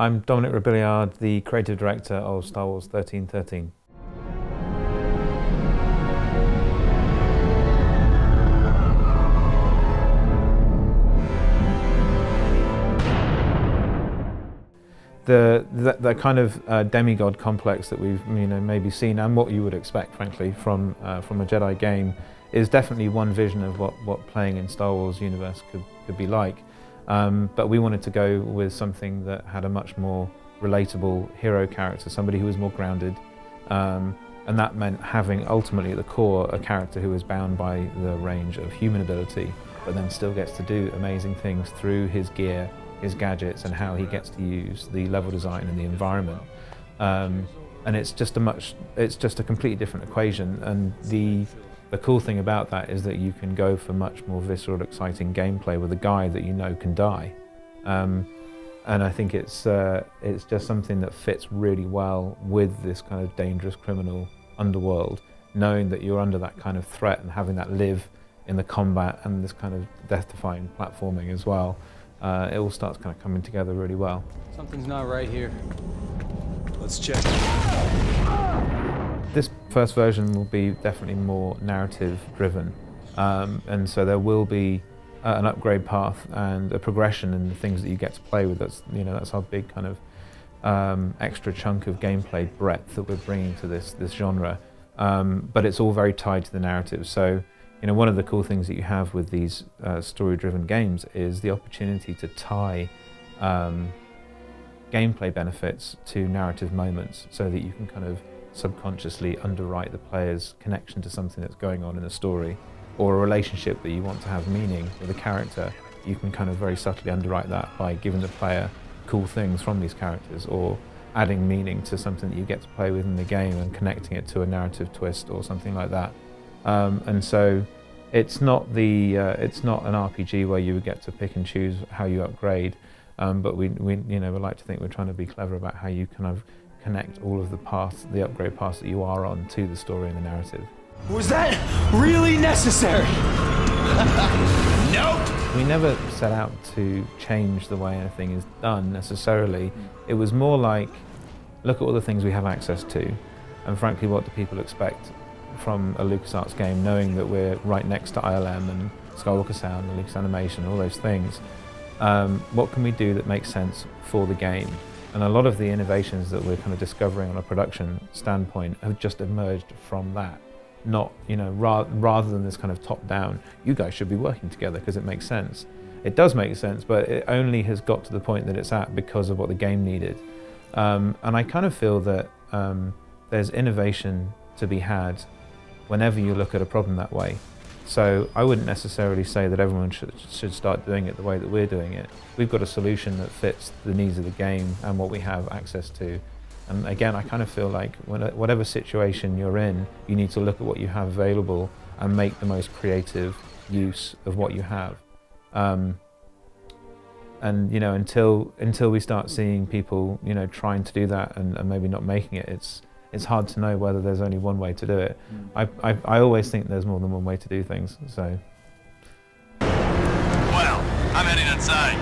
I'm Dominic Robillard, the creative director of Star Wars 1313. The kind of demigod complex that we've maybe seen, and what you would expect, frankly, from a Jedi game, is definitely one vision of what playing in Star Wars universe could be like. But we wanted to go with something that had a much more relatable hero character, somebody who was more grounded, and that meant having ultimately at the core a character who is bound by the range of human ability, but then still gets to do amazing things through his gear, his gadgets, and how he gets to use the level design and the environment. And it's just a completely different equation. And the cool thing about that is that you can go for much more visceral, exciting gameplay with a guy that you know can die. And I think it's just something that fits really well with this kind of dangerous criminal underworld, knowing that you're under that kind of threat and having that live in the combat and this kind of death-defying platforming as well. It all starts kind of coming together really well. Something's not right here. Let's check. This first version will be definitely more narrative driven, and so there will be an upgrade path and a progression in the things that you get to play with. That's our big kind of extra chunk of gameplay breadth that we're bringing to this genre, but it's all very tied to the narrative. So one of the cool things that you have with these story-driven games is the opportunity to tie gameplay benefits to narrative moments, so that you can kind of subconsciously underwrite the player's connection to something that's going on in a story, or a relationship that you want to have meaning with a character. You can kind of very subtly underwrite that by giving the player cool things from these characters, or adding meaning to something that you get to play with in the game and connecting it to a narrative twist or something like that. And so it's not an RPG where you would get to pick and choose how you upgrade, but we like to think we're trying to be clever about how you kind of connect all of the paths, the upgrade paths that you are on, to the story and the narrative. Was that really necessary? Nope! We never set out to change the way anything is done necessarily. It was more like, look at all the things we have access to, and frankly, what do people expect from a LucasArts game, knowing that we're right next to ILM and Skywalker Sound and Lucas Animation and all those things. What can we do that makes sense for the game? And a lot of the innovations that we're kind of discovering on a production standpoint have just emerged from that. Not, rather than this kind of top-down, you guys should be working together because it makes sense. It does make sense, but it only has got to the point that it's at because of what the game needed. And I kind of feel that there's innovation to be had whenever you look at a problem that way. So I wouldn't necessarily say that everyone should start doing it the way that we're doing it. We've got a solution that fits the needs of the game and what we have access to. And again, I kind of feel like whatever situation you're in, you need to look at what you have available and make the most creative use of what you have. And until we start seeing people trying to do that and maybe not making it, it's hard to know whether there's only one way to do it. I always think there's more than one way to do things. So. Well, I'm heading inside.